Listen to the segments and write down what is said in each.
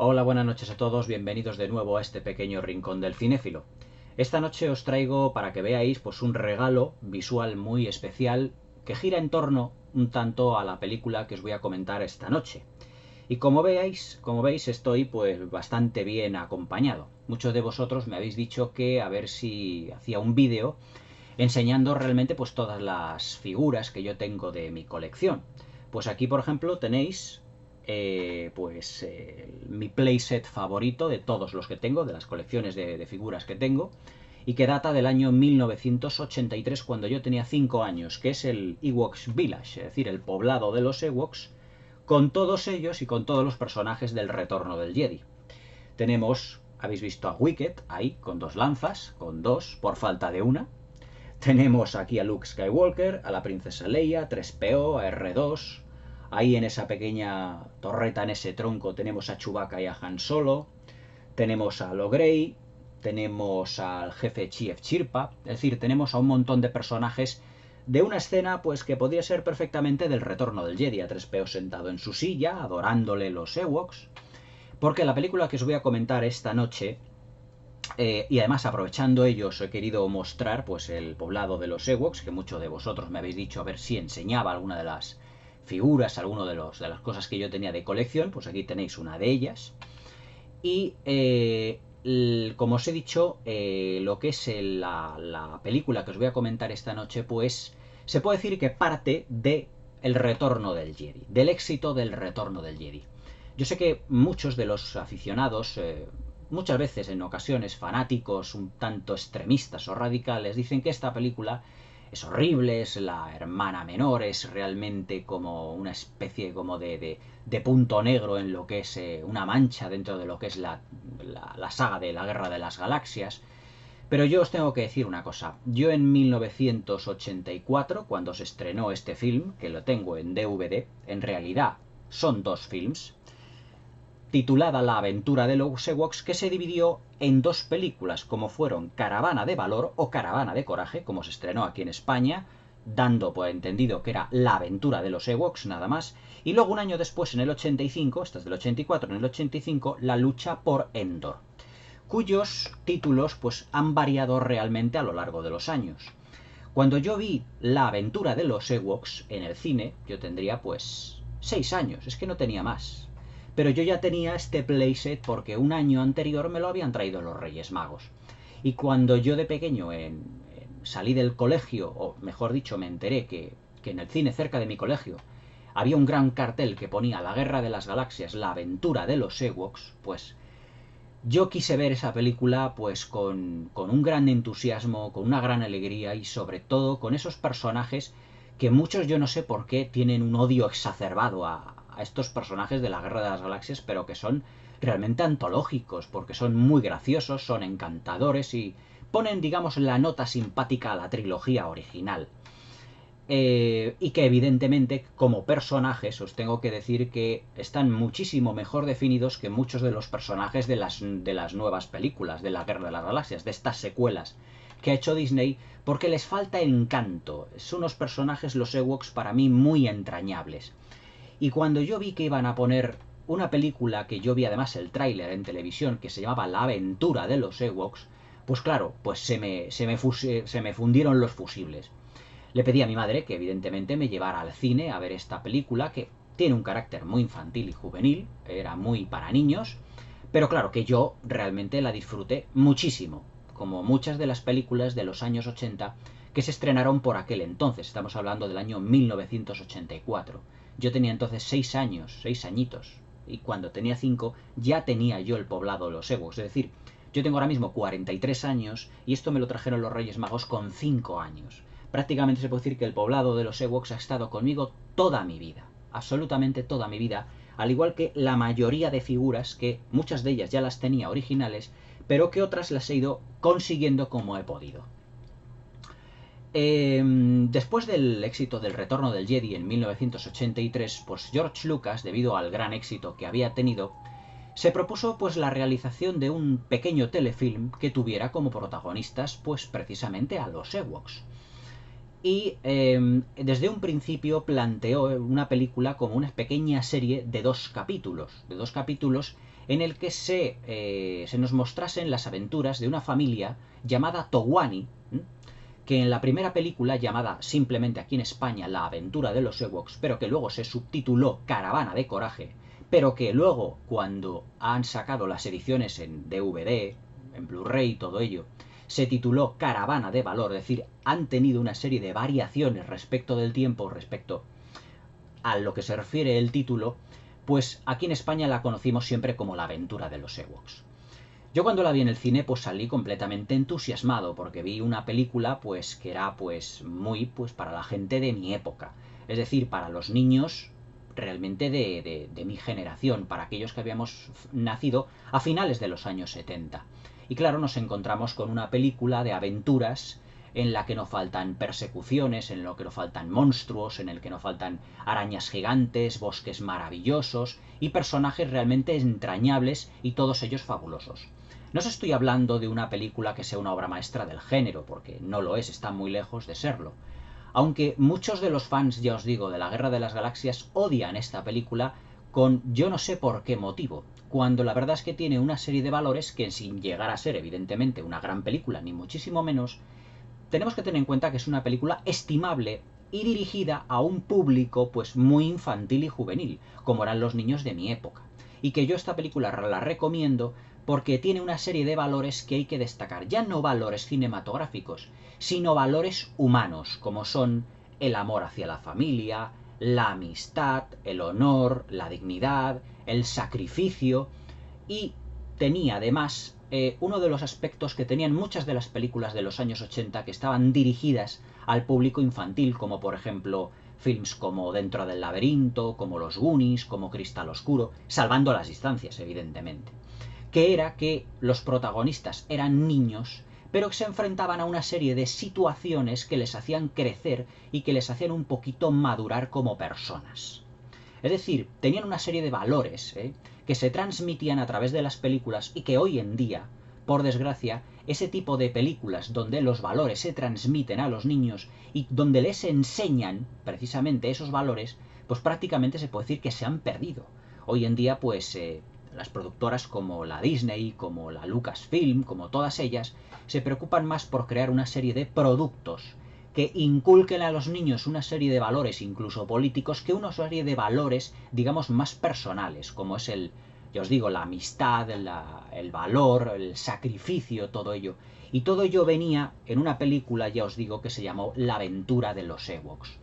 Hola, buenas noches a todos, bienvenidos de nuevo a este pequeño rincón del cinéfilo. Esta noche os traigo para que veáis pues un regalo visual muy especial que gira en torno un tanto a la película que os voy a comentar esta noche. Y como veis estoy pues bastante bien acompañado. Muchos de vosotros me habéis dicho que a ver si hacía un vídeo enseñando realmente pues todas las figuras que yo tengo de mi colección. Pues aquí por ejemplo tenéis mi playset favorito de todos los que tengo, de las colecciones de figuras que tengo, y que data del año 1983 cuando yo tenía 5 años, que es el Ewoks Village, es decir, el poblado de los Ewoks, con todos ellos y con todos los personajes del Retorno del Jedi. Habéis visto a Wicket ahí, con 2 lanzas, con 2, por falta de una. Tenemos aquí a Luke Skywalker, a la princesa Leia, 3PO, a R2. Ahí en esa pequeña torreta, en ese tronco, tenemos a Chewbacca y a Han Solo. Tenemos a Lo Grey, tenemos al jefe Chief Chirpa. Es decir, tenemos a un montón de personajes de una escena pues que podría ser perfectamente del Retorno del Jedi, a 3PO sentado en su silla, adorándole los Ewoks. Porque la película que os voy a comentar esta noche, y además aprovechando ello os he querido mostrar pues el poblado de los Ewoks, que muchos de vosotros me habéis dicho a ver si enseñaba alguna de las figuras, alguna de las cosas que yo tenía de colección. Pues aquí tenéis una de ellas. Y como os he dicho, lo que es la película que os voy a comentar esta noche, pues se puede decir que parte de el Retorno del Jedi, del éxito del Retorno del Jedi. Yo sé que muchos de los aficionados, muchas veces en ocasiones fanáticos un tanto extremistas o radicales, dicen que esta película es horrible, es la hermana menor, es realmente como una especie como de punto negro en lo que es una mancha dentro de lo que es la saga de la Guerra de las Galaxias. Pero yo os tengo que decir una cosa. Yo en 1984, cuando se estrenó este film, que lo tengo en DVD, en realidad son 2 films, titulada La aventura de los Ewoks, que se dividió en 2 películas, como fueron Caravana de Valor o Caravana de Coraje, como se estrenó aquí en España, dando por entendido que era La aventura de los Ewoks, nada más, y luego un año después, en el 85, esta es del 84, en el 85, La lucha por Endor, cuyos títulos pues han variado realmente a lo largo de los años. Cuando yo vi La aventura de los Ewoks en el cine, yo tendría pues 6 años, es que no tenía más. Pero yo ya tenía este playset porque un año anterior me lo habían traído los Reyes Magos. Y cuando yo de pequeño salí del colegio, o mejor dicho, me enteré que en el cine cerca de mi colegio había un gran cartel que ponía La Guerra de las Galaxias, la aventura de los Ewoks, pues yo quise ver esa película pues con un gran entusiasmo, con una gran alegría y sobre todo con esos personajes que muchos, yo no sé por qué, tienen un odio exacerbado a estos personajes de la Guerra de las Galaxias, pero que son realmente antológicos, porque son muy graciosos, son encantadores y ponen, digamos, la nota simpática a la trilogía original. Y que evidentemente como personajes os tengo que decir que están muchísimo mejor definidos que muchos de los personajes de las nuevas películas de la Guerra de las Galaxias, de estas secuelas que ha hecho Disney, porque les falta encanto. Son unos personajes, los Ewoks, para mí muy entrañables. Y cuando yo vi que iban a poner una película, que yo vi además el tráiler en televisión, que se llamaba La aventura de los Ewoks, pues claro, pues se me fundieron los fusibles. Le pedí a mi madre que evidentemente me llevara al cine a ver esta película, que tiene un carácter muy infantil y juvenil, era muy para niños, pero claro que yo realmente la disfruté muchísimo, como muchas de las películas de los años 80 que se estrenaron por aquel entonces. Estamos hablando del año 1984. Yo tenía entonces 6 años, 6 añitos, y cuando tenía 5 ya tenía yo el poblado de los Ewoks. Es decir, yo tengo ahora mismo 43 años y esto me lo trajeron los Reyes Magos con 5 años. Prácticamente se puede decir que el poblado de los Ewoks ha estado conmigo toda mi vida, absolutamente toda mi vida, al igual que la mayoría de figuras, que muchas de ellas ya las tenía originales, pero que otras las he ido consiguiendo como he podido. Después del éxito del Retorno del Jedi en 1983, pues George Lucas, debido al gran éxito que había tenido, se propuso pues la realización de un pequeño telefilm que tuviera como protagonistas pues precisamente a los Ewoks. Y desde un principio planteó una película como una pequeña serie de dos capítulos en el que se nos mostrasen las aventuras de una familia llamada Towani, que en la primera película, llamada simplemente aquí en España La aventura de los Ewoks, pero que luego se subtituló Caravana de Coraje, pero que luego, cuando han sacado las ediciones en DVD, en Blu-ray y todo ello, se tituló Caravana de Valor, es decir, han tenido una serie de variaciones respecto del tiempo, respecto a lo que se refiere el título, pues aquí en España la conocimos siempre como La aventura de los Ewoks. Yo cuando la vi en el cine pues salí completamente entusiasmado porque vi una película pues que era pues muy pues para la gente de mi época, es decir, para los niños realmente de mi generación, para aquellos que habíamos nacido a finales de los años 70. Y claro, nos encontramos con una película de aventuras en la que no faltan persecuciones, en la que no faltan monstruos, en el que no faltan arañas gigantes, bosques maravillosos y personajes realmente entrañables y todos ellos fabulosos. No os estoy hablando de una película que sea una obra maestra del género, porque no lo es, está muy lejos de serlo. Aunque muchos de los fans, ya os digo, de la Guerra de las Galaxias odian esta película con yo no sé por qué motivo, cuando la verdad es que tiene una serie de valores que, sin llegar a ser evidentemente una gran película, ni muchísimo menos, tenemos que tener en cuenta que es una película estimable y dirigida a un público pues muy infantil y juvenil, como eran los niños de mi época. Y que yo esta película la recomiendo porque tiene una serie de valores que hay que destacar. Ya no valores cinematográficos, sino valores humanos, como son el amor hacia la familia, la amistad, el honor, la dignidad, el sacrificio. Y tenía además uno de los aspectos que tenían muchas de las películas de los años 80 que estaban dirigidas al público infantil, como por ejemplo films como Dentro del laberinto, como Los Goonies, como Cristal Oscuro, salvando las distancias, evidentemente, que era que los protagonistas eran niños, pero que se enfrentaban a una serie de situaciones que les hacían crecer y que les hacían un poquito madurar como personas. Es decir, tenían una serie de valores que se transmitían a través de las películas y que hoy en día, por desgracia, ese tipo de películas donde los valores se transmiten a los niños y donde les enseñan precisamente esos valores, pues prácticamente se puede decir que se han perdido. Hoy en día, pues las productoras como la Disney, como la Lucasfilm, como todas ellas, se preocupan más por crear una serie de productos que inculquen a los niños una serie de valores, incluso políticos, que una serie de valores, digamos, más personales, como es ya os digo, la amistad, el valor, el sacrificio, todo ello. Y todo ello venía en una película, ya os digo, que se llamó La aventura de los Ewoks.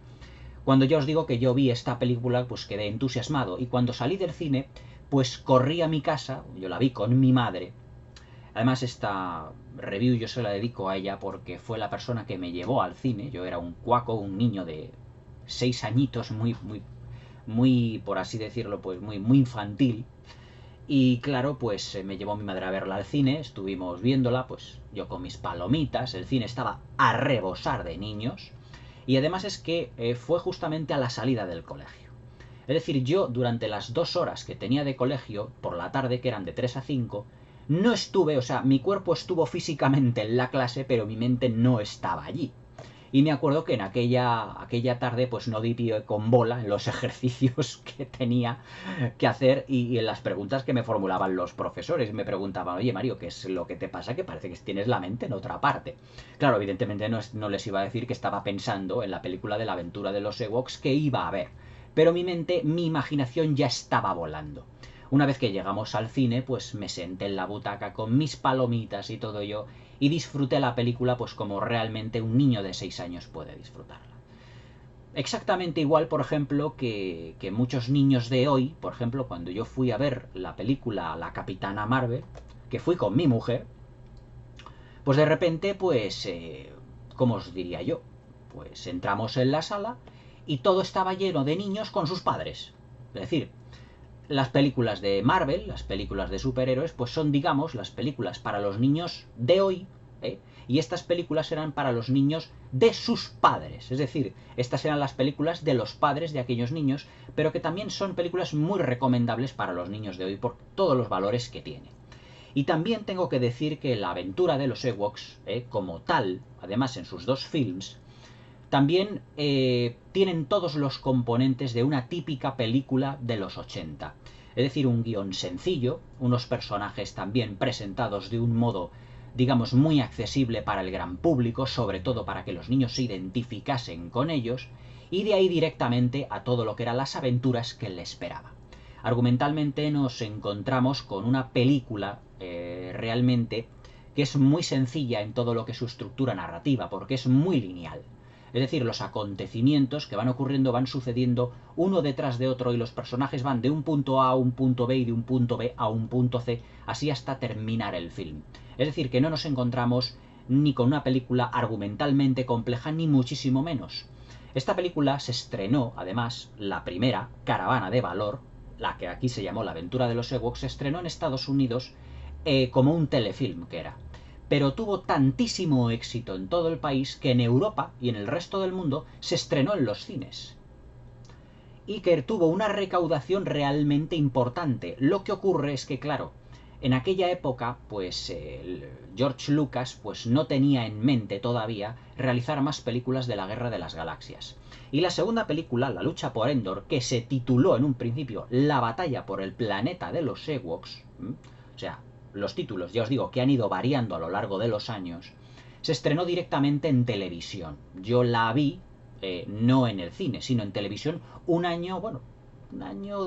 Cuando ya os digo que yo vi esta película, pues quedé entusiasmado. Y cuando salí del cine, pues corrí a mi casa, yo la vi con mi madre. Además, esta review yo se la dedico a ella porque fue la persona que me llevó al cine. Yo era un cuaco, un niño de 6 añitos, muy, por así decirlo, pues muy infantil. Y claro, pues me llevó mi madre a verla al cine, estuvimos viéndola, pues yo con mis palomitas, el cine estaba a rebosar de niños. Y además es que fue justamente a la salida del colegio. Es decir, yo durante las 2 horas que tenía de colegio, por la tarde, que eran de 3 a 5, no estuve, o sea, mi cuerpo estuvo físicamente en la clase, pero mi mente no estaba allí. Y me acuerdo que en aquella tarde pues no di pie con bola en los ejercicios que tenía que hacer y en las preguntas que me formulaban los profesores. Me preguntaban, oye Mario, ¿qué es lo que te pasa? Que parece que tienes la mente en otra parte. Claro, evidentemente no les iba a decir que estaba pensando en la película de la aventura de los Ewoks que iba a ver. Pero mi mente, mi imaginación ya estaba volando. Una vez que llegamos al cine, pues me senté en la butaca con mis palomitas y todo ello y disfruté la película pues como realmente un niño de 6 años puede disfrutarla. Exactamente igual, por ejemplo, que muchos niños de hoy, por ejemplo, cuando yo fui a ver la película La Capitana Marvel, que fui con mi mujer, pues de repente, pues, ¿cómo os diría yo? Pues entramos en la sala y todo estaba lleno de niños con sus padres. Es decir, las películas de Marvel, las películas de superhéroes, pues son, digamos, las películas para los niños de hoy, ¿eh? Y estas películas eran para los niños de sus padres. Es decir, estas eran las películas de los padres de aquellos niños, pero que también son películas muy recomendables para los niños de hoy por todos los valores que tiene. Y también tengo que decir que la aventura de los Ewoks, como tal, además en sus dos films, También tienen todos los componentes de una típica película de los 80. Es decir, un guión sencillo, unos personajes también presentados de un modo, digamos, muy accesible para el gran público, sobre todo para que los niños se identificasen con ellos, y de ahí directamente a todo lo que eran las aventuras que le esperaba. Argumentalmente nos encontramos con una película realmente que es muy sencilla en todo lo que es su estructura narrativa, porque es muy lineal. Es decir, los acontecimientos que van ocurriendo van sucediendo uno detrás de otro y los personajes van de un punto A a un punto B y de un punto B a un punto C, así hasta terminar el film. Es decir, que no nos encontramos ni con una película argumentalmente compleja, ni muchísimo menos. Esta película se estrenó, además, la primera, Caravana de Valor, la que aquí se llamó La aventura de los Ewoks, se estrenó en Estados Unidos como un telefilm que era. Pero tuvo tantísimo éxito en todo el país que en Europa y en el resto del mundo se estrenó en los cines. Y que tuvo una recaudación realmente importante. Lo que ocurre es que, claro, en aquella época, pues George Lucas pues no tenía en mente todavía realizar más películas de la Guerra de las Galaxias. Y la segunda película, La lucha por Endor, que se tituló en un principio La batalla por el planeta de los Ewoks, o sea, los títulos, ya os digo, que han ido variando a lo largo de los años, se estrenó directamente en televisión. Yo la vi, no en el cine, sino en televisión un año,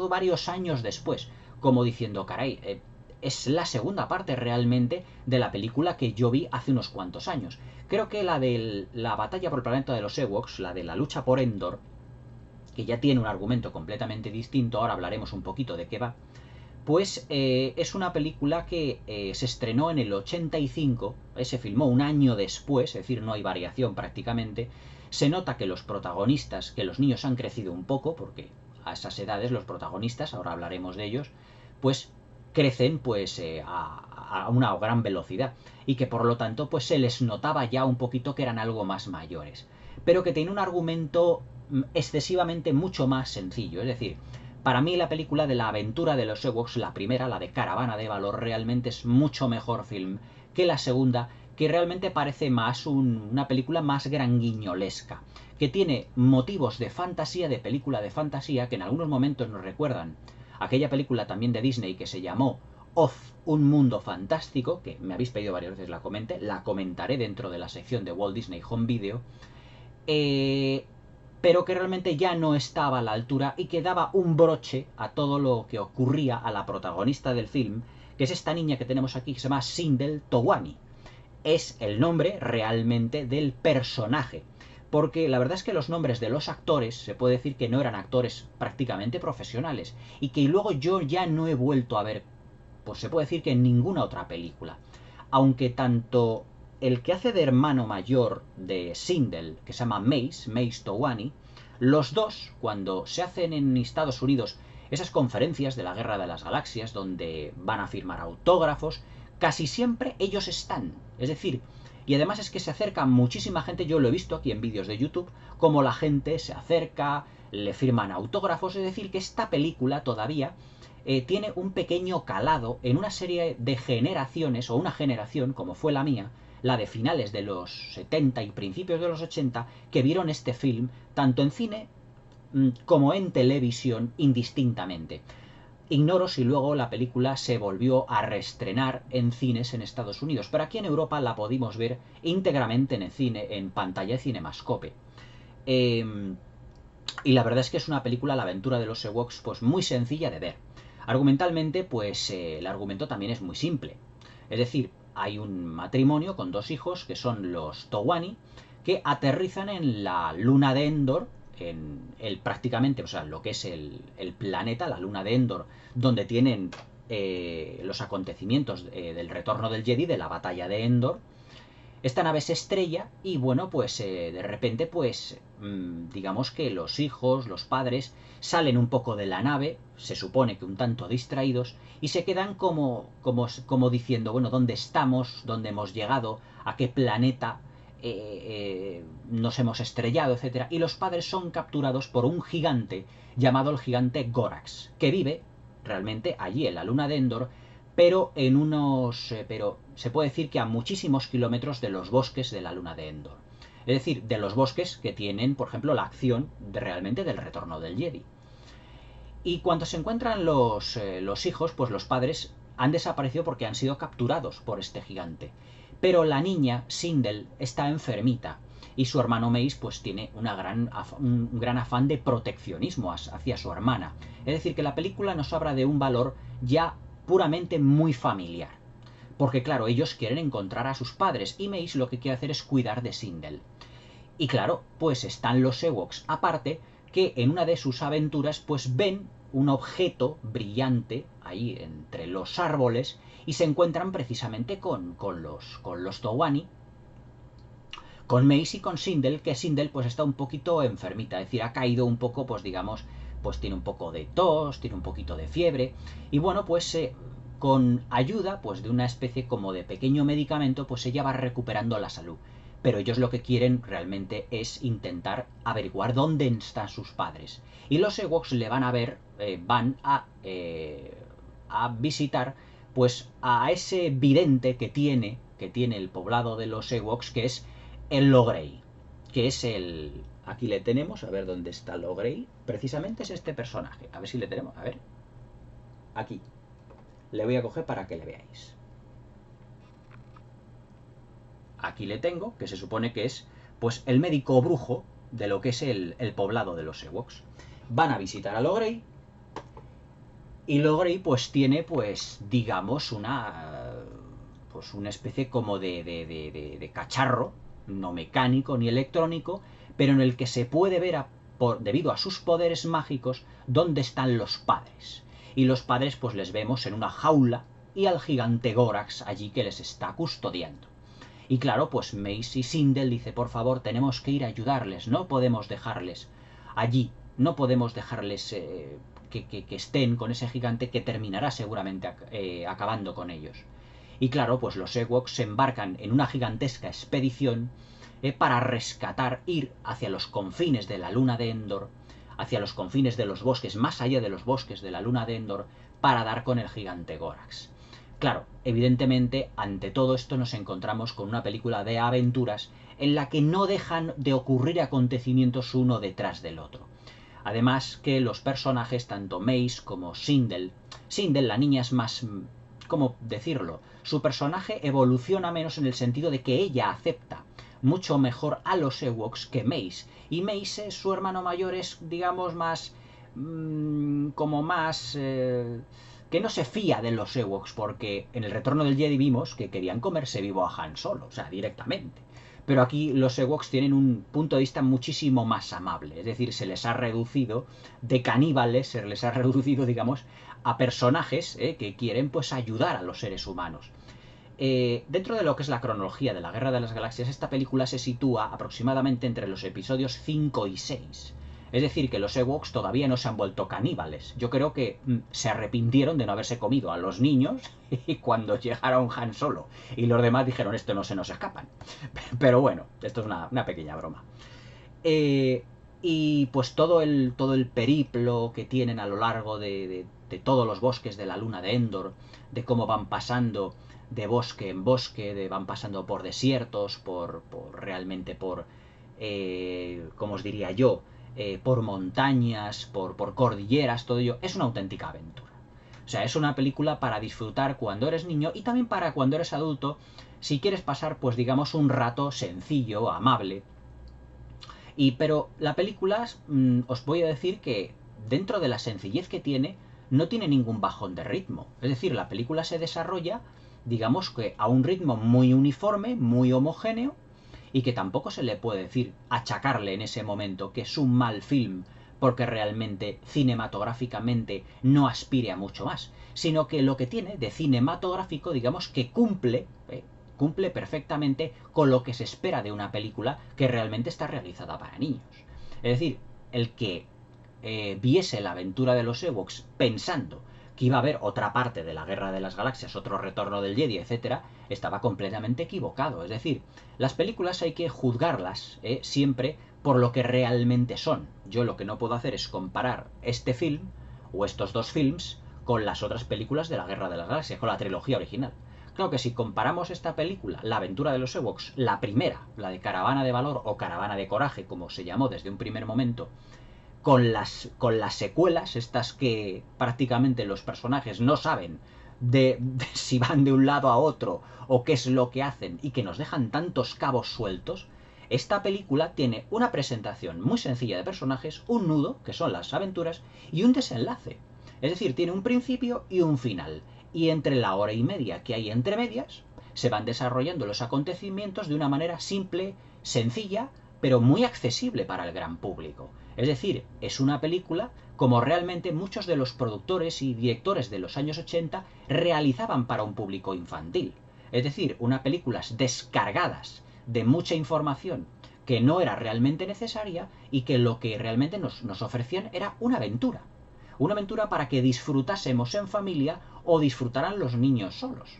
varios años después, como diciendo, caray, es la segunda parte realmente de la película que yo vi hace unos cuantos años. Creo que la de la batalla por el planeta de los Ewoks, la de la lucha por Endor, que ya tiene un argumento completamente distinto, ahora hablaremos un poquito de qué va, pues es una película que se estrenó en el 85, se filmó un año después, es decir, no hay variación prácticamente. Se nota que los protagonistas, que los niños han crecido un poco, porque a esas edades los protagonistas, ahora hablaremos de ellos, pues crecen pues a una gran velocidad y que por lo tanto pues se les notaba ya un poquito que eran algo más mayores, pero que tiene un argumento excesivamente mucho más sencillo. Es decir, para mí la película de la aventura de los Ewoks, la primera, la de Caravana de Valor, realmente es mucho mejor film que la segunda, que realmente parece más una película más granguiñolesca, que tiene motivos de fantasía, de película de fantasía, que en algunos momentos nos recuerdan aquella película también de Disney que se llamó Oz, un mundo fantástico, que me habéis pedido varias veces la comente, la comentaré dentro de la sección de Walt Disney Home Video, pero que realmente ya no estaba a la altura y que daba un broche a todo lo que ocurría a la protagonista del film, que es esta niña que tenemos aquí, que se llama Sindel Towani. Es el nombre realmente del personaje, porque la verdad es que los nombres de los actores se puede decir que no eran actores prácticamente profesionales y que luego yo ya no he vuelto a ver, pues se puede decir que en ninguna otra película. Aunque tanto el que hace de hermano mayor de Sindel, que se llama Mace Towani, los dos, cuando se hacen en Estados Unidos esas conferencias de la Guerra de las Galaxias, donde van a firmar autógrafos, casi siempre ellos están. Es decir, y además es que se acerca muchísima gente, yo lo he visto aquí en vídeos de YouTube, como la gente se acerca, le firman autógrafos, es decir, que esta película todavía tiene un pequeño calado en una serie de generaciones, o una generación, como fue la mía, la de finales de los 70 y principios de los 80, que vieron este film tanto en cine como en televisión indistintamente. Ignoro si luego la película se volvió a reestrenar en cines en Estados Unidos, pero aquí en Europa la pudimos ver íntegramente en el cine, en pantalla de Cinemascope. Y la verdad es que es una película, La aventura de los Ewoks, pues muy sencilla de ver. Argumentalmente, pues el argumento también es muy simple. Es decir, hay un matrimonio con dos hijos que son los Towani, que aterrizan en la luna de Endor, en prácticamente, o sea, lo que es el planeta, la luna de Endor, donde tienen los acontecimientos del retorno del Jedi, de la batalla de Endor. Esta nave se estrella y bueno, pues de repente pues digamos que los hijos, los padres salen un poco de la nave, se supone que un tanto distraídos, y se quedan como diciendo, bueno, ¿dónde estamos? ¿Dónde hemos llegado? ¿A qué planeta nos hemos estrellado? Etcétera. Y los padres son capturados por un gigante llamado el gigante Gorax, que vive realmente allí en la luna de Endor, pero pero se puede decir que a muchísimos kilómetros de los bosques de la luna de Endor. Es decir, de los bosques que tienen, por ejemplo, la acción realmente del retorno del Jedi. Y cuando se encuentran los hijos, pues los padres han desaparecido porque han sido capturados por este gigante. Pero la niña, Sindel, está enfermita y su hermano Mace pues tiene un gran afán de proteccionismo hacia su hermana. Es decir, que la película nos habla de un valor ya puramente muy familiar. Porque claro, ellos quieren encontrar a sus padres y Mace lo que quiere hacer es cuidar de Sindel. Y claro, pues están los Ewoks aparte, que en una de sus aventuras pues ven un objeto brillante ahí entre los árboles y se encuentran precisamente con los Towani, con Mace y con Sindel, que Sindel pues está un poquito enfermita, es decir, ha caído un poco, pues digamos, pues tiene un poco de tos, tiene un poquito de fiebre, y bueno, pues con ayuda pues de una especie como de pequeño medicamento, pues ella va recuperando la salud. Pero ellos lo que quieren realmente es intentar averiguar dónde están sus padres. Y los Ewoks le van a ver, van a visitar pues a ese vidente que tiene el poblado de los Ewoks, que es el Logray, que es el... Aquí le tenemos, a ver dónde está Logray. Precisamente es este personaje. A ver si le tenemos, a ver. Aquí. Le voy a coger para que le veáis. Aquí le tengo, que se supone que es pues el médico brujo de lo que es el poblado de los Ewoks. Van a visitar a Logray y Logray pues tiene pues digamos una especie como de cacharro, no mecánico ni electrónico, pero en el que se puede ver debido a sus poderes mágicos dónde están los padres. Y los padres pues les vemos en una jaula y al gigante Gorax allí que les está custodiando. Y claro, pues Mace y Sindel dice, por favor, tenemos que ir a ayudarles, no podemos dejarles allí, no podemos dejarles que estén con ese gigante que terminará seguramente acabando con ellos. Y claro, pues los Ewoks se embarcan en una gigantesca expedición para rescatar, ir hacia los confines de la luna de Endor, hacia los confines de los bosques, más allá de los bosques de la luna de Endor, para dar con el gigante Gorax. Claro, evidentemente, ante todo esto nos encontramos con una película de aventuras en la que no dejan de ocurrir acontecimientos uno detrás del otro. Además que los personajes, tanto Mace como Sindel, la niña es más... ¿cómo decirlo? Su personaje evoluciona menos en el sentido de que ella acepta mucho mejor a los Ewoks que Mace. Y Mace, su hermano mayor, es, digamos, más... como más... que no se fía de los Ewoks, porque en el Retorno del Jedi vimos que querían comerse vivo a Han Solo, o sea, directamente. Pero aquí los Ewoks tienen un punto de vista muchísimo más amable, es decir, se les ha reducido de caníbales, se les ha reducido, digamos, a personajes que quieren pues ayudar a los seres humanos. Dentro de lo que es la cronología de la Guerra de las Galaxias, esta película se sitúa aproximadamente entre los episodios 5 y 6. Es decir, que los Ewoks todavía no se han vuelto caníbales. Yo creo que se arrepintieron de no haberse comido a los niños y cuando llegaron Han Solo y los demás dijeron, esto no se nos escapan. Pero bueno, esto es una pequeña broma. Y pues todo el periplo que tienen a lo largo de todos los bosques de la luna de Endor, de cómo van pasando de bosque en bosque, van pasando por desiertos, realmente por, ¿cómo os diría yo? Por montañas, por cordilleras, todo ello, es una auténtica aventura. O sea, es una película para disfrutar cuando eres niño y también para cuando eres adulto, si quieres pasar, pues digamos, un rato sencillo, amable. Pero la película, os voy a decir que dentro de la sencillez que tiene, no tiene ningún bajón de ritmo. Es decir, la película se desarrolla, digamos que a un ritmo muy uniforme, muy homogéneo, y que tampoco se le puede decir, achacarle en ese momento que es un mal film porque realmente cinematográficamente no aspire a mucho más, sino que lo que tiene de cinematográfico, digamos que cumple perfectamente con lo que se espera de una película que realmente está realizada para niños. Es decir, el que viese la aventura de los Ewoks pensando que iba a haber otra parte de la Guerra de las Galaxias, otro retorno del Jedi, etc., estaba completamente equivocado. Es decir, las películas hay que juzgarlas siempre por lo que realmente son. Yo lo que no puedo hacer es comparar este film o estos dos films con las otras películas de la Guerra de las Galaxias, con la trilogía original. Claro que si comparamos esta película, La aventura de los Ewoks, la primera, la de Caravana de Valor o Caravana de Coraje, como se llamó desde un primer momento, con las secuelas, estas que prácticamente los personajes no saben de si van de un lado a otro o qué es lo que hacen y que nos dejan tantos cabos sueltos, esta película tiene una presentación muy sencilla de personajes, un nudo, que son las aventuras, y un desenlace. Es decir, tiene un principio y un final. Y entre la hora y media que hay entre medias, se van desarrollando los acontecimientos de una manera simple, sencilla, pero muy accesible para el gran público. Es decir, es una película como realmente muchos de los productores y directores de los años 80 realizaban para un público infantil. Es decir, unas películas descargadas de mucha información que no era realmente necesaria y que lo que realmente nos ofrecían era una aventura. Una aventura para que disfrutásemos en familia o disfrutaran los niños solos.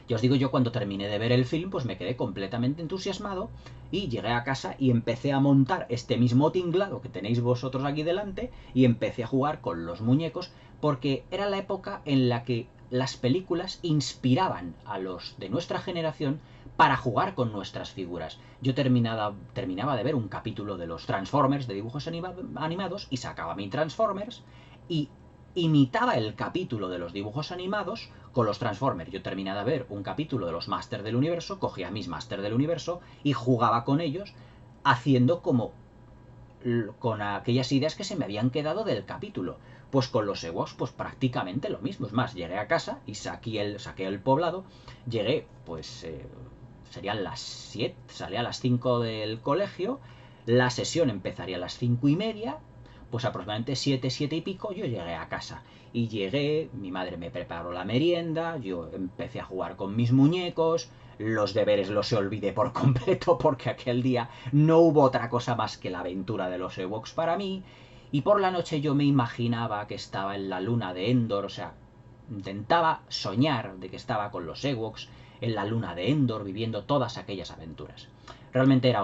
Ya os digo, yo cuando terminé de ver el film, pues me quedé completamente entusiasmado y llegué a casa y empecé a montar este mismo tinglado que tenéis vosotros aquí delante y empecé a jugar con los muñecos porque era la época en la que las películas inspiraban a los de nuestra generación para jugar con nuestras figuras. Yo terminaba de ver un capítulo de los Transformers de dibujos animados y sacaba mi Transformers y imitaba el capítulo de los dibujos animados con los Transformers. Yo terminaba de ver un capítulo de los Masters del Universo, cogía mis Masters del Universo y jugaba con ellos, haciendo como con aquellas ideas que se me habían quedado del capítulo. Pues con los Ewoks, pues prácticamente lo mismo. Es más, llegué a casa y saqué el poblado, llegué, pues serían las 7, salí a las 5 del colegio, la sesión empezaría a las 5 y media, pues aproximadamente 7, 7 y pico yo llegué a casa. Y llegué, mi madre me preparó la merienda, yo empecé a jugar con mis muñecos, los deberes los olvidé por completo porque aquel día no hubo otra cosa más que la aventura de los Ewoks para mí. Y por la noche yo me imaginaba que estaba en la luna de Endor, o sea, intentaba soñar de que estaba con los Ewoks en la luna de Endor viviendo todas aquellas aventuras. Realmente era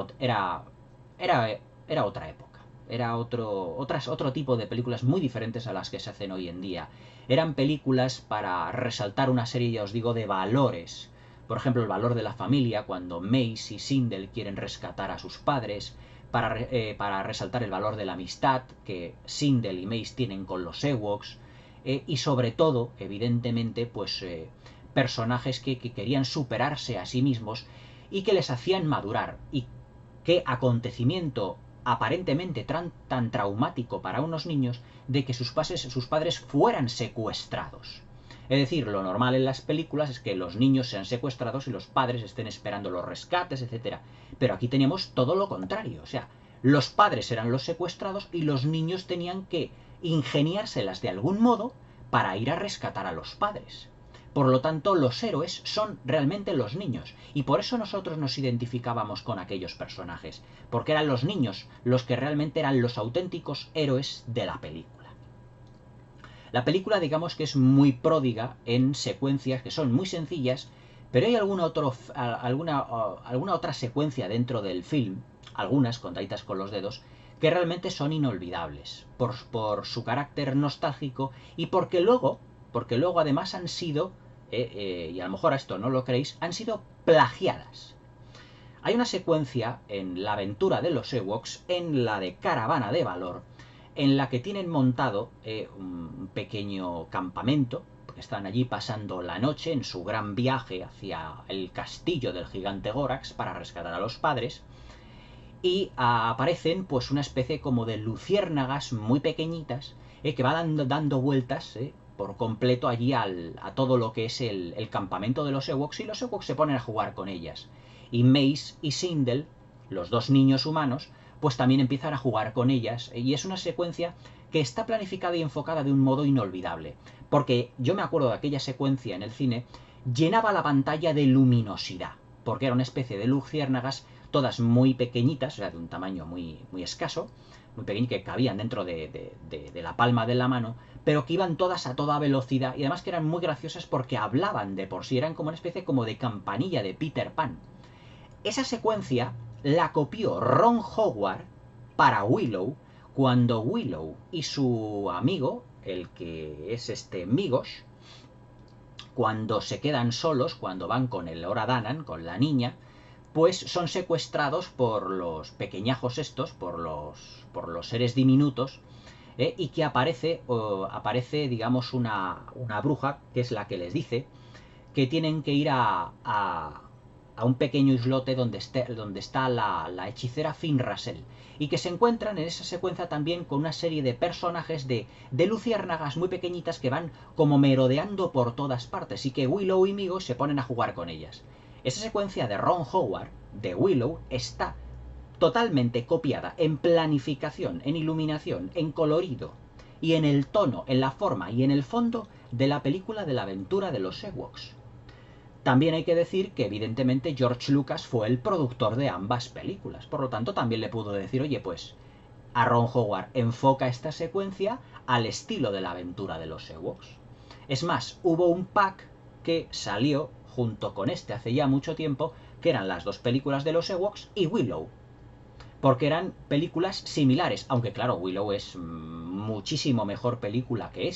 otra época. Era otro tipo de películas muy diferentes a las que se hacen hoy en día. Eran películas para resaltar una serie, ya os digo, de valores. Por ejemplo, el valor de la familia, cuando Mace y Sindel quieren rescatar a sus padres, para resaltar el valor de la amistad que Sindel y Mace tienen con los Ewoks, y sobre todo, evidentemente, pues personajes que querían superarse a sí mismos y que les hacían madurar. Y qué acontecimiento aparentemente tan traumático para unos niños de que sus padres fueran secuestrados. Es decir, lo normal en las películas es que los niños sean secuestrados y los padres estén esperando los rescates, etc. Pero aquí teníamos todo lo contrario. O sea, los padres eran los secuestrados y los niños tenían que ingeniárselas de algún modo para ir a rescatar a los padres. Por lo tanto, los héroes son realmente los niños, y por eso nosotros nos identificábamos con aquellos personajes, porque eran los niños los que realmente eran los auténticos héroes de la película. La película, digamos que es muy pródiga en secuencias que son muy sencillas, pero hay alguna otra secuencia dentro del film, algunas contaditas con los dedos, que realmente son inolvidables, por su carácter nostálgico y porque luego además han sido, y a lo mejor a esto no lo creéis, han sido plagiadas. Hay una secuencia en la aventura de los Ewoks, en la de Caravana de Valor, en la que tienen montado un pequeño campamento, porque están allí pasando la noche en su gran viaje hacia el castillo del gigante Gorax para rescatar a los padres, y aparecen pues una especie como de luciérnagas muy pequeñitas que van dando vueltas por completo allí a todo lo que es el campamento de los Ewoks, y los Ewoks se ponen a jugar con ellas. Y Mace y Sindel, los dos niños humanos, pues también empiezan a jugar con ellas, y es una secuencia que está planificada y enfocada de un modo inolvidable, porque yo me acuerdo de aquella secuencia en el cine, llenaba la pantalla de luminosidad, porque era una especie de luciérnagas todas muy pequeñitas, o sea, de un tamaño muy, muy escaso, muy pequeño, que cabían dentro de la palma de la mano, pero que iban todas a toda velocidad y además que eran muy graciosas porque hablaban de por sí, eran como una especie como de campanilla de Peter Pan. Esa secuencia la copió Ron Howard para Willow, cuando Willow y su amigo, el que es Migosh, cuando se quedan solos, cuando van con el Ora Danan, con la niña, pues son secuestrados por los pequeñajos estos, por los seres diminutos, y que aparece, digamos, una bruja, que es la que les dice que tienen que ir a un pequeño islote donde está la hechicera Finrasel, y que se encuentran en esa secuencia también con una serie de personajes de luciérnagas muy pequeñitas que van como merodeando por todas partes, y que Willow y Migo se ponen a jugar con ellas. Esa secuencia de Ron Howard, de Willow, está totalmente copiada en planificación, en iluminación, en colorido, y en el tono, en la forma y en el fondo de la película de la aventura de los Ewoks. También hay que decir que evidentemente George Lucas fue el productor de ambas películas, por lo tanto también le pudo decir, oye, pues a Ron Howard enfoca esta secuencia al estilo de la aventura de los Ewoks. Es más, hubo un pack que salió junto con este hace ya mucho tiempo, que eran las dos películas de los Ewoks y Willow, porque eran películas similares, aunque claro, Willow es muchísimo mejor película que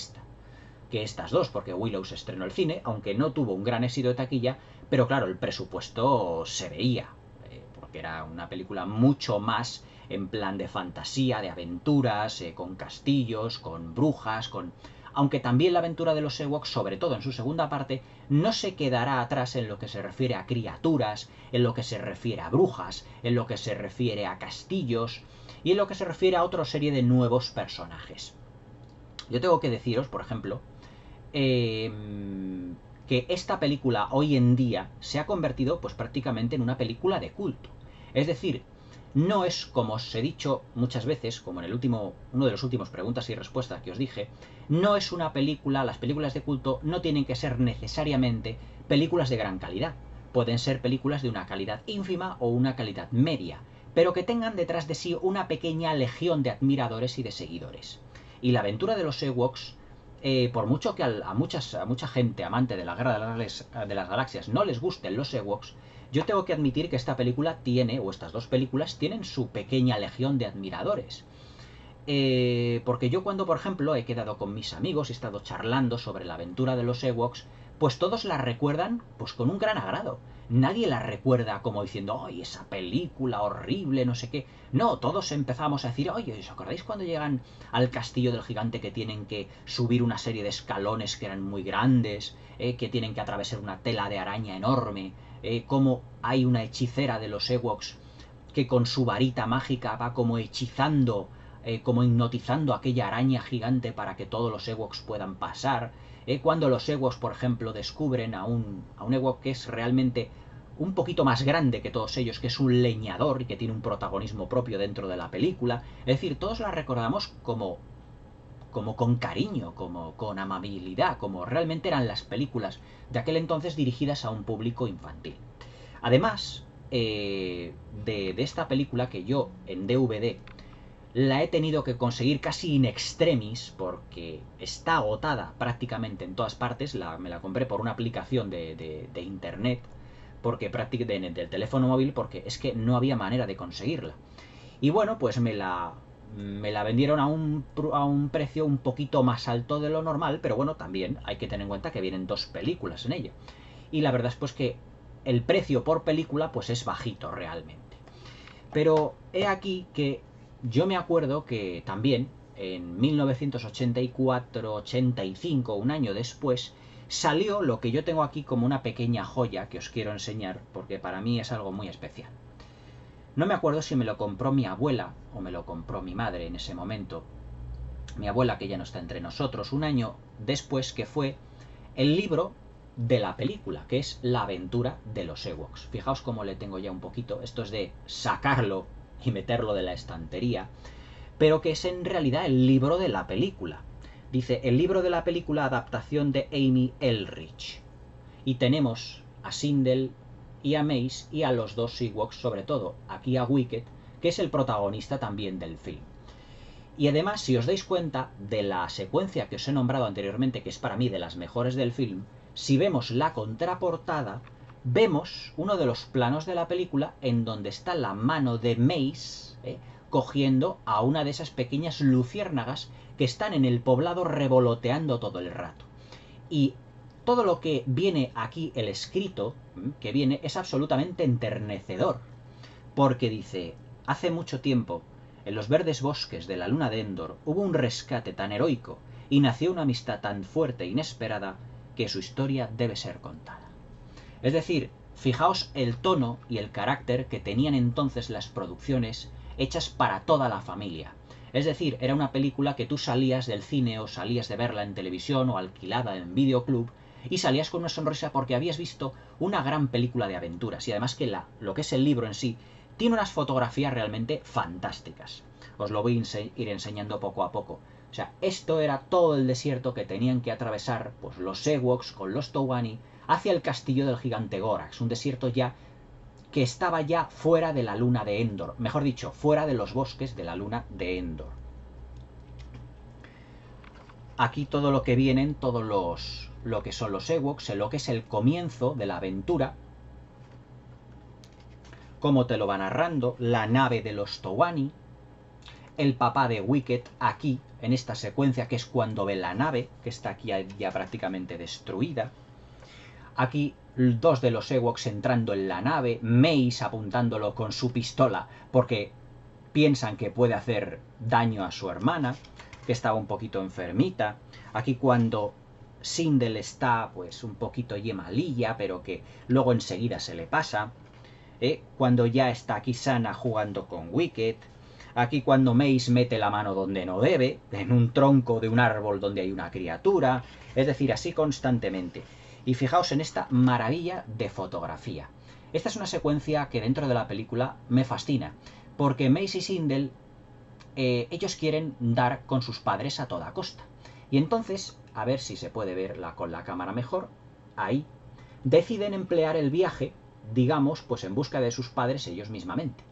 estas dos, porque Willow se estrenó en el cine, aunque no tuvo un gran éxito de taquilla, pero claro, el presupuesto se veía, porque era una película mucho más en plan de fantasía, de aventuras, con castillos, con brujas, aunque también la aventura de los Ewoks, sobre todo en su segunda parte, no se quedará atrás en lo que se refiere a criaturas, en lo que se refiere a brujas, en lo que se refiere a castillos y en lo que se refiere a otra serie de nuevos personajes. Yo tengo que deciros, por ejemplo, que esta película hoy en día se ha convertido pues prácticamente en una película de culto. Es decir, no es, como os he dicho muchas veces, como en uno de los últimos preguntas y respuestas que os dije, no es una película, las películas de culto no tienen que ser necesariamente películas de gran calidad. Pueden ser películas de una calidad ínfima o una calidad media, pero que tengan detrás de sí una pequeña legión de admiradores y de seguidores. Y la aventura de los Ewoks, por mucho que a mucha gente amante de la Guerra de las Galaxias no les gusten los Ewoks, yo tengo que admitir que esta película tiene, o estas dos películas, tienen su pequeña legión de admiradores. Porque yo cuando, por ejemplo, he quedado con mis amigos y he estado charlando sobre la aventura de los Ewoks, pues todos la recuerdan pues con un gran agrado. Nadie la recuerda como diciendo, ¡ay, esa película horrible, no sé qué! No, todos empezamos a decir, oye, ¿os acordáis cuando llegan al castillo del gigante que tienen que subir una serie de escalones que eran muy grandes, que tienen que atravesar una tela de araña enorme, cómo hay una hechicera de los Ewoks que con su varita mágica va como hechizando, como hipnotizando a aquella araña gigante para que todos los Ewoks puedan pasar? Cuando los Ewoks, por ejemplo, descubren a un Ewok que es realmente un poquito más grande que todos ellos, que es un leñador y que tiene un protagonismo propio dentro de la película. Es decir, todos la recordamos como con cariño, como con amabilidad, como realmente eran las películas de aquel entonces dirigidas a un público infantil. Además, de esta película, que yo en DVD la he tenido que conseguir casi in extremis porque está agotada prácticamente en todas partes. Me la compré por una aplicación de internet, porque del teléfono móvil, porque es que no había manera de conseguirla. Y bueno, pues me la vendieron a un precio un poquito más alto de lo normal, pero bueno, también hay que tener en cuenta que vienen dos películas en ella. Y la verdad es pues que el precio por película pues es bajito realmente. Pero he aquí que yo me acuerdo que también en 1984-85, un año después, salió lo que yo tengo aquí como una pequeña joya que os quiero enseñar, porque para mí es algo muy especial. No me acuerdo si me lo compró mi abuela o me lo compró mi madre en ese momento. Mi abuela, que ya no está entre nosotros, un año después, que fue el libro de la película, que es La aventura de los Ewoks. Fijaos cómo le tengo ya un poquito. Esto es de sacarlo y meterlo de la estantería, pero que es en realidad el libro de la película. Dice, el libro de la película, adaptación de Amy Eldridge. Y tenemos a Sindel y a Mace y a los dos Ewoks, sobre todo aquí a Wicket, que es el protagonista también del film. Y además, si os dais cuenta de la secuencia que os he nombrado anteriormente, que es para mí de las mejores del film, si vemos la contraportada, vemos uno de los planos de la película en donde está la mano de Mace cogiendo a una de esas pequeñas luciérnagas que están en el poblado revoloteando todo el rato. Y todo lo que viene aquí, el escrito que viene, es absolutamente enternecedor, porque dice: hace mucho tiempo, en los verdes bosques de la luna de Endor, hubo un rescate tan heroico y nació una amistad tan fuerte e inesperada que su historia debe ser contada. Es decir, fijaos el tono y el carácter que tenían entonces las producciones hechas para toda la familia. Es decir, era una película que tú salías del cine o salías de verla en televisión o alquilada en videoclub y salías con una sonrisa porque habías visto una gran película de aventuras, y además que lo que es el libro en sí tiene unas fotografías realmente fantásticas. Os lo voy a ir enseñando poco a poco. O sea, esto era todo el desierto que tenían que atravesar pues los Ewoks con los Towani hacia el castillo del gigante Gorax, un desierto ya que estaba ya fuera de la luna de Endor, mejor dicho, fuera de los bosques de la luna de Endor. Aquí todo lo que vienen, lo que son los Ewoks, lo que es el comienzo de la aventura, cómo te lo va narrando, la nave de los Towani, el papá de Wicket aquí, en esta secuencia, que es cuando ve la nave, que está aquí ya prácticamente destruida. Aquí dos de los Ewoks entrando en la nave, Mace apuntándolo con su pistola porque piensan que puede hacer daño a su hermana, que estaba un poquito enfermita. Aquí cuando Sindel está pues un poquito malilla, pero que luego enseguida se le pasa. Cuando ya está aquí Sana jugando con Wicket. Aquí cuando Mace mete la mano donde no debe, en un tronco de un árbol donde hay una criatura. Es decir, así constantemente. Y fijaos en esta maravilla de fotografía. Esta es una secuencia que dentro de la película me fascina, porque Mace y Sindel, ellos quieren dar con sus padres a toda costa. Y entonces, a ver si se puede ver con la cámara mejor, ahí, deciden emplear el viaje, digamos, pues en busca de sus padres ellos mismamente.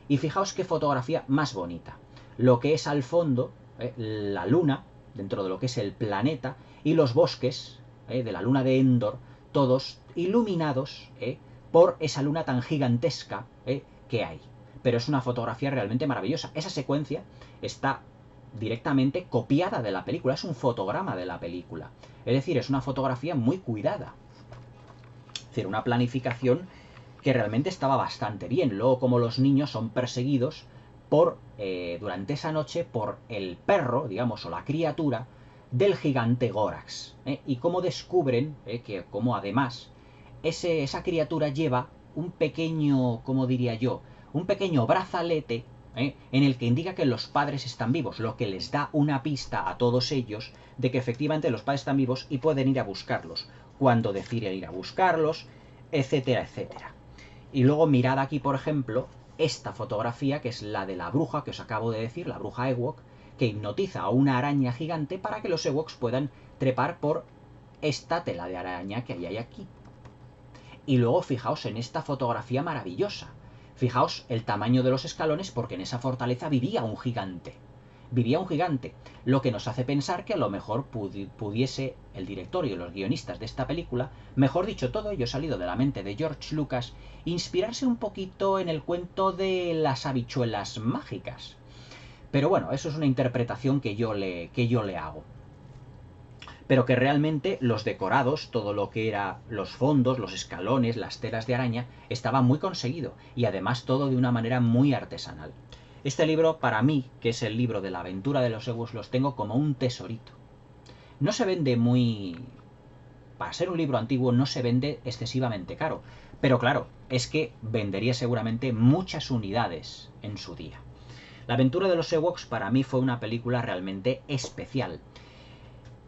Y fijaos qué fotografía más bonita. Lo que es al fondo, la luna, dentro de lo que es el planeta, y los bosques de la luna de Endor, todos iluminados por esa luna tan gigantesca que hay. Pero es una fotografía realmente maravillosa. Esa secuencia está directamente copiada de la película, es un fotograma de la película. Es decir, es una fotografía muy cuidada. Es decir, una planificación que realmente estaba bastante bien. Luego, como los niños son perseguidos durante esa noche por el perro, digamos, o la criatura del gigante Gorax. Y cómo descubren que como además esa criatura lleva un pequeño, ¿cómo diría yo? Un pequeño brazalete en el que indica que los padres están vivos, lo que les da una pista a todos ellos de que efectivamente los padres están vivos y pueden ir a buscarlos, cuando deciden ir a buscarlos, etcétera, etcétera. Y luego mirad aquí, por ejemplo, esta fotografía, que es la de la bruja que os acabo de decir, la bruja Ewok, que hipnotiza a una araña gigante para que los Ewoks puedan trepar por esta tela de araña que hay aquí. Y luego fijaos en esta fotografía maravillosa. Fijaos el tamaño de los escalones, porque en esa fortaleza vivía un gigante. Vivía un gigante, lo que nos hace pensar que a lo mejor pudiese el director y los guionistas de esta película, mejor dicho, todo ello salido de la mente de George Lucas, inspirarse un poquito en el cuento de las habichuelas mágicas. Pero bueno, eso es una interpretación que yo le hago. Pero que realmente los decorados, todo lo que era los fondos, los escalones, las telas de araña, estaba muy conseguido, y además todo de una manera muy artesanal. Este libro, para mí, que es el libro de la aventura de los Ewoks, los tengo como un tesorito. No se vende muy... Para ser un libro antiguo no se vende excesivamente caro, pero claro, es que vendería seguramente muchas unidades en su día. La aventura de los Ewoks para mí fue una película realmente especial,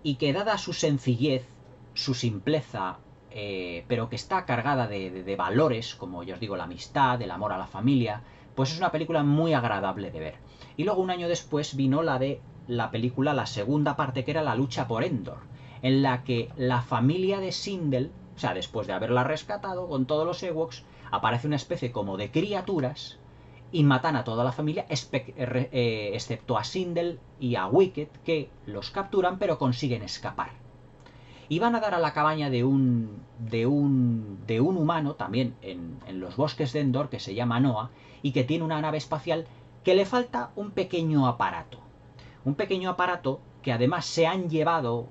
y que dada su sencillez, su simpleza, pero que está cargada de valores, como yo os digo, la amistad, el amor a la familia, pues es una película muy agradable de ver. Y luego un año después vino la película, la segunda parte, que era La lucha por Endor, en la que la familia de Sindel, o sea, después de haberla rescatado con todos los Ewoks, aparece una especie como de criaturas y matan a toda la familia, excepto a Sindel y a Wicket, que los capturan pero consiguen escapar. Y van a dar a la cabaña de un humano, también en los bosques de Endor, que se llama Noah, y que tiene una nave espacial que le falta un pequeño aparato. Un pequeño aparato que además se han llevado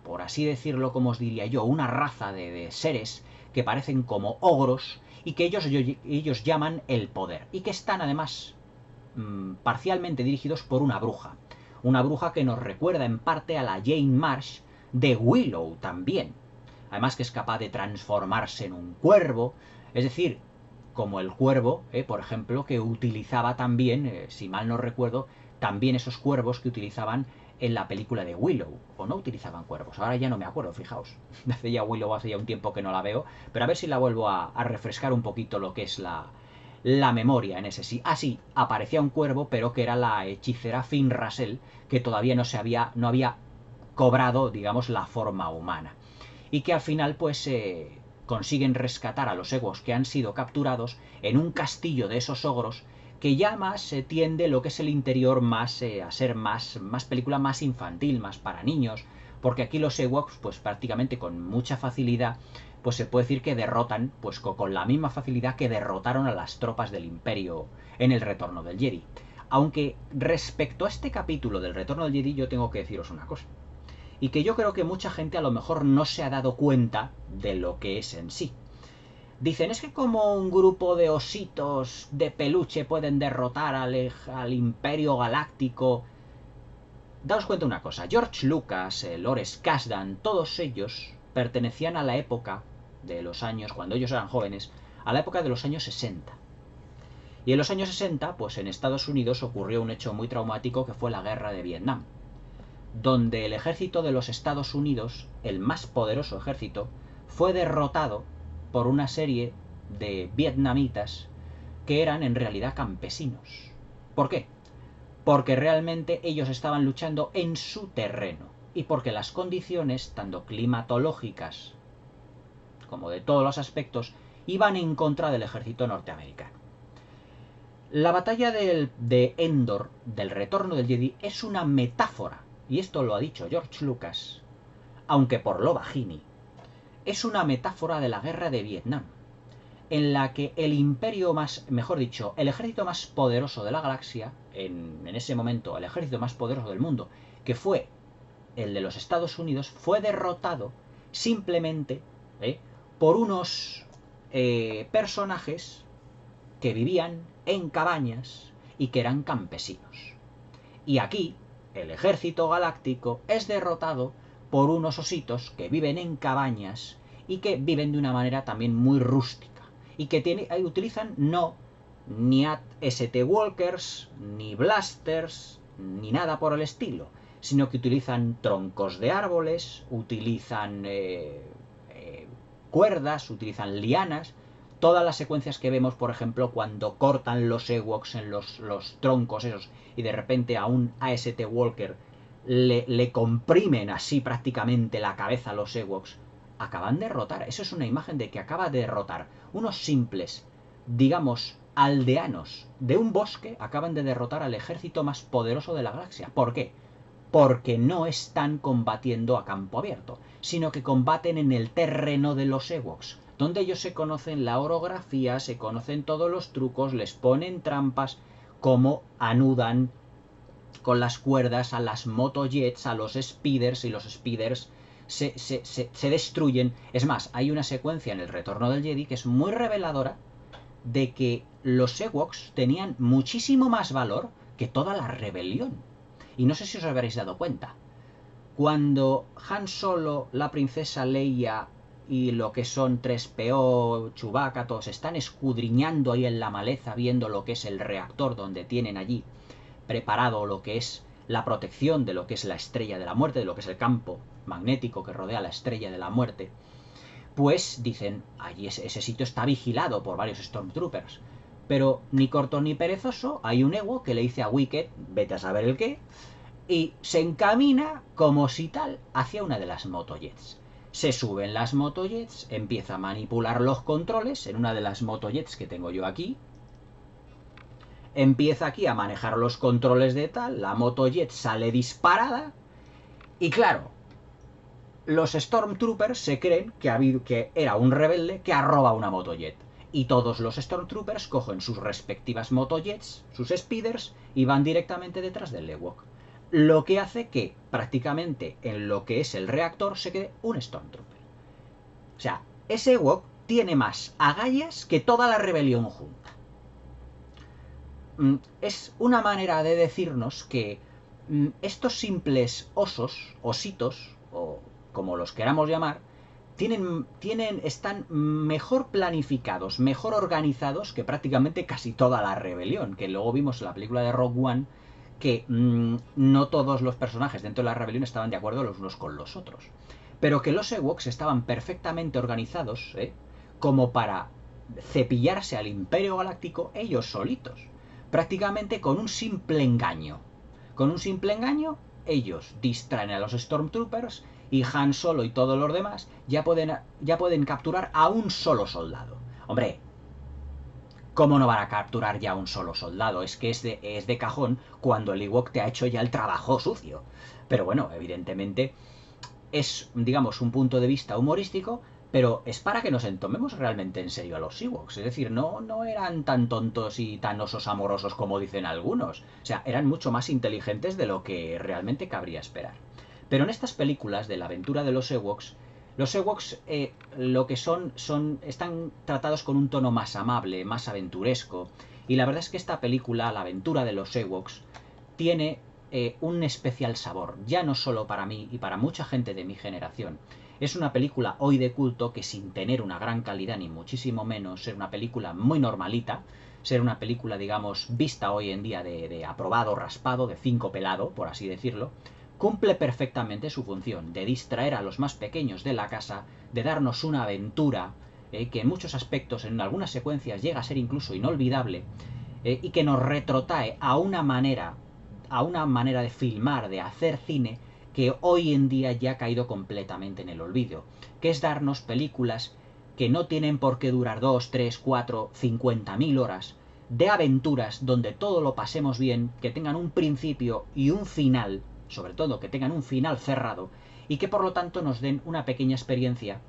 por así decirlo, como os diría yo, una raza de seres que parecen como ogros y que ellos llaman el poder, y que están además parcialmente dirigidos por una bruja que nos recuerda en parte a la Jane Marsh de Willow también, además que es capaz de transformarse en un cuervo, es decir, como el cuervo, por ejemplo, que utilizaba también, si mal no recuerdo, también esos cuervos que utilizaban en la película de Willow, o no utilizaban cuervos, ahora ya no me acuerdo, fijaos, hace ya Willow, hace ya un tiempo que no la veo, pero a ver si la vuelvo a refrescar un poquito lo que es la memoria en ese sí. Ah, sí, aparecía un cuervo, pero que era la hechicera Finn Russell, que todavía no había cobrado, digamos, la forma humana. Y que al final, pues, consiguen rescatar a los Ewoks que han sido capturados en un castillo de esos ogros, que ya más tiende lo que es el interior más a ser más película más infantil, más para niños, porque aquí los Ewoks, pues prácticamente con mucha facilidad, pues se puede decir que derrotan, pues con la misma facilidad que derrotaron a las tropas del Imperio en el Retorno del Jedi. Aunque respecto a este capítulo del Retorno del Jedi yo tengo que deciros una cosa, y que yo creo que mucha gente a lo mejor no se ha dado cuenta de lo que es en sí. Dicen, es que como un grupo de ositos de peluche pueden derrotar al Imperio Galáctico. Daos cuenta una cosa, George Lucas, Lawrence Kasdan, todos ellos pertenecían a la época de los años, cuando ellos eran jóvenes, a la época de los años 60. Y en los años 60, pues en Estados Unidos ocurrió un hecho muy traumático que fue la guerra de Vietnam, donde el ejército de los Estados Unidos, el más poderoso ejército, fue derrotado por una serie de vietnamitas que eran en realidad campesinos. ¿Por qué? Porque realmente ellos estaban luchando en su terreno y porque las condiciones, tanto climatológicas como de todos los aspectos, iban en contra del ejército norteamericano. La batalla de Endor, del Retorno del Jedi, es una metáfora, y esto lo ha dicho George Lucas, aunque por lo bajini, es una metáfora de la guerra de Vietnam, en la que el imperio más, mejor dicho, el ejército más poderoso de la galaxia, en ese momento el ejército más poderoso del mundo, que fue el de los Estados Unidos, fue derrotado simplemente por unos personajes que vivían en cabañas y que eran campesinos. Y aquí, el ejército galáctico es derrotado por unos ositos que viven en cabañas y que viven de una manera también muy rústica. Y que utilizan ni AT-ST Walkers, ni blasters, ni nada por el estilo, sino que utilizan troncos de árboles, utilizan cuerdas, utilizan lianas. Todas las secuencias que vemos, por ejemplo, cuando cortan los Ewoks en los troncos esos y de repente a un AST Walker le comprimen así prácticamente la cabeza a los Ewoks, acaban de derrotar. Eso es una imagen de que acaba de derrotar unos simples, digamos, aldeanos de un bosque, acaban de derrotar al ejército más poderoso de la galaxia. ¿Por qué? Porque no están combatiendo a campo abierto, sino que combaten en el terreno de los Ewoks, donde ellos se conocen la orografía, se conocen todos los trucos, les ponen trampas, como anudan con las cuerdas a las motojets, a los speeders, y los speeders se destruyen. Es más, hay una secuencia en el Retorno del Jedi que es muy reveladora de que los Ewoks tenían muchísimo más valor que toda la rebelión. Y no sé si os habréis dado cuenta. Cuando Han Solo, la princesa Leia y lo que son 3PO, Chewbacca, todos están escudriñando ahí en la maleza, viendo lo que es el reactor donde tienen allí preparado lo que es la protección de lo que es la Estrella de la Muerte, de lo que es el campo magnético que rodea la Estrella de la Muerte, pues dicen, allí ese sitio está vigilado por varios Stormtroopers. Pero ni corto ni perezoso, hay un Ewok que le dice a Wicket, vete a saber el qué, y se encamina como si tal hacia una de las motojets. Se suben las motojets, empieza a manipular los controles en una de las motojets que tengo yo aquí. Empieza aquí a manejar los controles de tal, la motojet sale disparada y claro, los Stormtroopers se creen que era un rebelde que ha robado una motojet. Y todos los Stormtroopers cogen sus respectivas motojets, sus speeders, y van directamente detrás del Ewok. lo que hace que prácticamente en lo que es el reactor se quede un Stormtrooper. O sea, ese Ewok tiene más agallas que toda la rebelión junta. Es una manera de decirnos que estos simples ositos, o como los queramos llamar, están mejor planificados, mejor organizados que prácticamente casi toda la rebelión, que luego vimos en la película de Rogue One que no todos los personajes dentro de la rebelión estaban de acuerdo los unos con los otros, pero que los Ewoks estaban perfectamente organizados, como para cepillarse al Imperio Galáctico ellos solitos, prácticamente con un simple engaño. Con un simple engaño, ellos distraen a los Stormtroopers y Han Solo y todos los demás ya pueden capturar a un solo soldado. Hombre, ¿cómo no van a capturar ya a un solo soldado? Es que es de cajón cuando el Ewok te ha hecho ya el trabajo sucio. Pero bueno, evidentemente es, digamos, un punto de vista humorístico, pero es para que nos tomemos realmente en serio a los Ewoks. Es decir, no eran tan tontos y tan osos amorosos como dicen algunos. O sea, eran mucho más inteligentes de lo que realmente cabría esperar. Pero en estas películas de la aventura de los Ewoks lo que están tratados con un tono más amable, más aventuresco. Y la verdad es que esta película, La aventura de los Ewoks, tiene un especial sabor, ya no solo para mí y para mucha gente de mi generación. Es una película hoy de culto que sin tener una gran calidad ni muchísimo menos, ser una película muy normalita, ser una película, digamos, vista hoy en día de aprobado raspado, de 5 pelado, por así decirlo, cumple perfectamente su función de distraer a los más pequeños de la casa, de darnos una aventura que en muchos aspectos, en algunas secuencias, llega a ser incluso inolvidable, y que nos retrotrae a una manera de filmar, de hacer cine, que hoy en día ya ha caído completamente en el olvido, que es darnos películas que no tienen por qué durar 2, 3, 4, 50.000 horas, de aventuras donde todo lo pasemos bien, que tengan un principio y un final, sobre todo que tengan un final cerrado, y que por lo tanto nos den una pequeña experiencia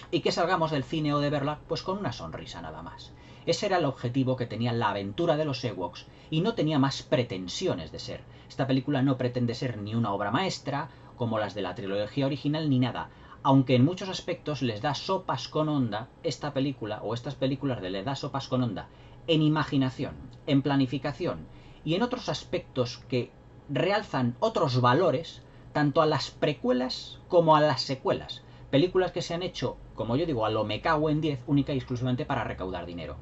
y que salgamos del cine o de verla pues con una sonrisa nada más. Ese era el objetivo que tenía La aventura de los Ewoks y no tenía más pretensiones de ser. Esta película no pretende ser ni una obra maestra como las de la trilogía original ni nada, aunque en muchos aspectos les da sopas con onda esta película o estas películas les da sopas con onda en imaginación, en planificación y en otros aspectos que realzan otros valores tanto a las precuelas como a las secuelas. Películas que se han hecho, como yo digo, a lo me cago en 10, única y exclusivamente para recaudar dinero.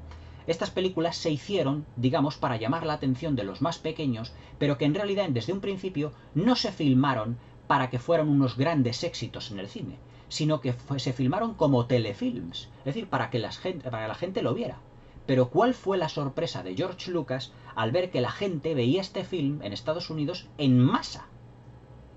Estas películas se hicieron, digamos, para llamar la atención de los más pequeños, pero que en realidad desde un principio no se filmaron para que fueran unos grandes éxitos en el cine, sino que se filmaron como telefilms, es decir, para que la gente lo viera. Pero ¿cuál fue la sorpresa de George Lucas al ver que la gente veía este film en Estados Unidos en masa?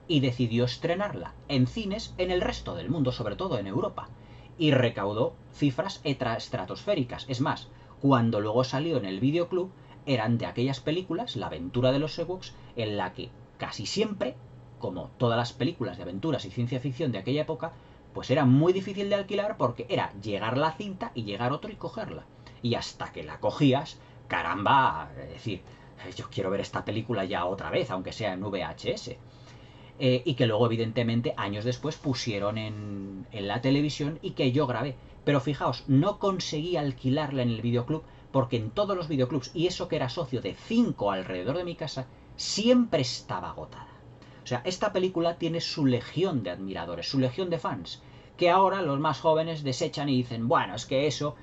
Y decidió estrenarla en cines en el resto del mundo, sobre todo en Europa, y recaudó cifras estratosféricas. Es más, cuando luego salió en el videoclub, eran de aquellas películas, La aventura de los Ewoks, en la que casi siempre, como todas las películas de aventuras y ciencia ficción de aquella época, pues era muy difícil de alquilar porque era llegar la cinta y llegar otro y cogerla. Y hasta que la cogías, caramba, es decir, yo quiero ver esta película ya otra vez, aunque sea en VHS. Y que luego evidentemente años después pusieron en la televisión y que yo grabé. Pero fijaos, no conseguí alquilarla en el videoclub porque en todos los videoclubs, y eso que era socio de 5 alrededor de mi casa, siempre estaba agotada. O sea, esta película tiene su legión de admiradores, su legión de fans, que ahora los más jóvenes desechan y dicen, bueno, es que eso...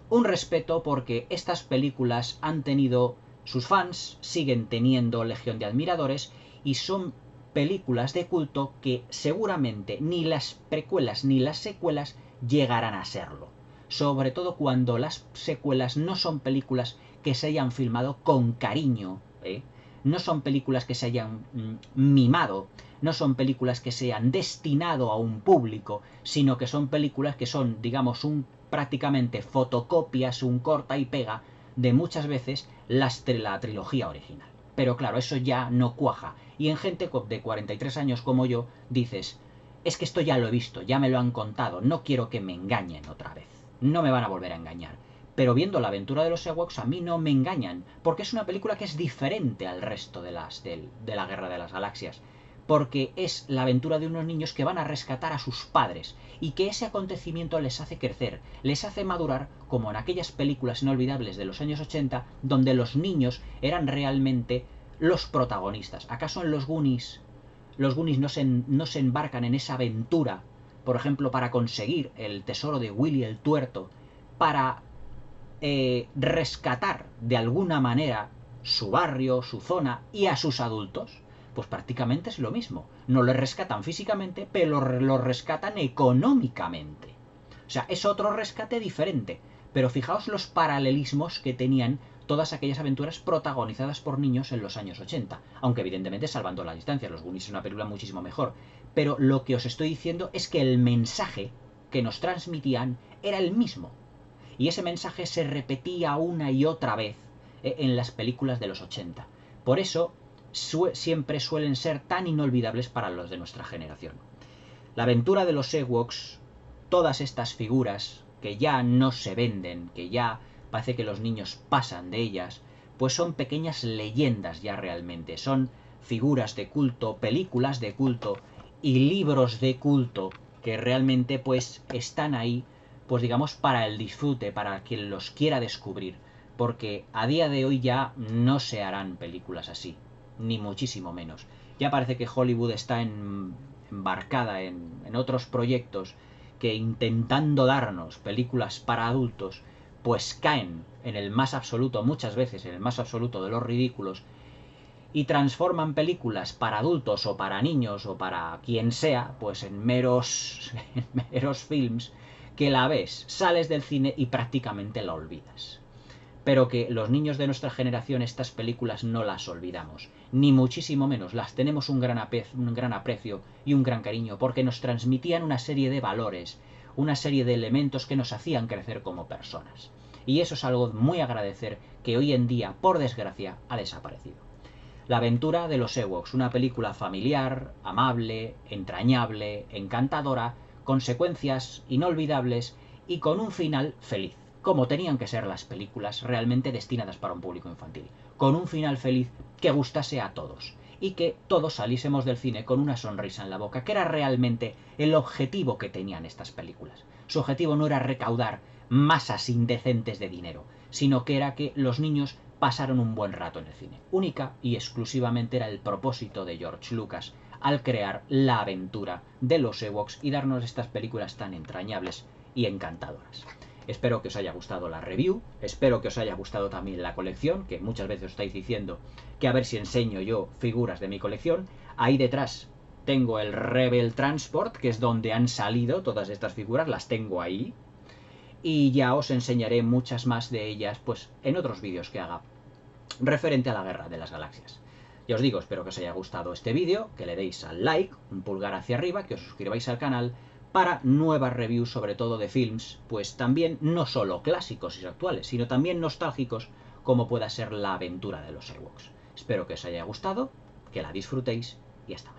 Un respeto porque estas películas han tenido... Sus fans siguen teniendo legión de admiradores y son películas de culto que seguramente ni las precuelas ni las secuelas llegarán a serlo. Sobre todo cuando las secuelas no son películas que se hayan filmado con cariño, no son películas que se hayan mimado, no son películas que se hayan destinado a un público, sino que son películas que son, digamos, prácticamente fotocopias, un corta y pega de muchas veces la trilogía original. Pero claro, eso ya no cuaja. Y en gente de 43 años como yo, dices, es que esto ya lo he visto, ya me lo han contado, no quiero que me engañen otra vez. No me van a volver a engañar. Pero viendo la aventura de los Ewoks a mí no me engañan, porque es una película que es diferente al resto de la Guerra de las Galaxias. Porque es la aventura de unos niños que van a rescatar a sus padres y que ese acontecimiento les hace crecer, les hace madurar, como en aquellas películas inolvidables de los años 80, donde los niños eran realmente los protagonistas. ¿Acaso en los Goonies no se embarcan en esa aventura, por ejemplo, para conseguir el tesoro de Willy el Tuerto, para rescatar de alguna manera su barrio, su zona y a sus adultos? Pues prácticamente es lo mismo. No lo rescatan físicamente, pero lo rescatan económicamente. O sea, es otro rescate diferente. Pero fijaos los paralelismos que tenían todas aquellas aventuras protagonizadas por niños en los años 80. Aunque evidentemente salvando la distancia, Los Goonies es una película muchísimo mejor. Pero lo que os estoy diciendo es que el mensaje que nos transmitían era el mismo. Y ese mensaje se repetía una y otra vez en las películas de los 80. Por eso siempre suelen ser tan inolvidables para los de nuestra generación. La aventura de los Ewoks, todas estas figuras que ya no se venden, que ya parece que los niños pasan de ellas, pues son pequeñas leyendas ya realmente. Son figuras de culto, películas de culto y libros de culto que realmente pues están ahí, pues digamos, para el disfrute, para quien los quiera descubrir, porque a día de hoy ya no se harán películas así, ni muchísimo menos. Ya parece que Hollywood está embarcada en otros proyectos que, intentando darnos películas para adultos, pues caen en el más absoluto, muchas veces en el más absoluto de los ridículos, y transforman películas para adultos o para niños o para quien sea, pues en meros films que la ves, sales del cine y prácticamente la olvidas. Pero que los niños de nuestra generación estas películas no las olvidamos, ni muchísimo menos, las tenemos un gran aprecio y un gran cariño, porque nos transmitían una serie de valores, una serie de elementos que nos hacían crecer como personas. Y eso es algo muy agradecer que hoy en día, por desgracia, ha desaparecido. La aventura de los Ewoks, una película familiar, amable, entrañable, encantadora, con secuencias inolvidables y con un final feliz, como tenían que ser las películas realmente destinadas para un público infantil, con un final feliz que gustase a todos y que todos saliésemos del cine con una sonrisa en la boca, que era realmente el objetivo que tenían estas películas. Su objetivo no era recaudar masas indecentes de dinero, sino que era que los niños pasaron un buen rato en el cine. Única y exclusivamente era el propósito de George Lucas al crear la aventura de los Ewoks y darnos estas películas tan entrañables y encantadoras. Espero que os haya gustado la review, espero que os haya gustado también la colección, que muchas veces os estáis diciendo que a ver si enseño yo figuras de mi colección. Ahí detrás tengo el Rebel Transport, que es donde han salido todas estas figuras, las tengo ahí. Y ya os enseñaré muchas más de ellas pues en otros vídeos que haga referente a la Guerra de las Galaxias. Ya os digo, espero que os haya gustado este vídeo, que le deis al like, un pulgar hacia arriba, que os suscribáis al canal para nuevas reviews, sobre todo de films, pues también no solo clásicos y actuales, sino también nostálgicos, como pueda ser la aventura de los Ewoks. Espero que os haya gustado, que la disfrutéis y hasta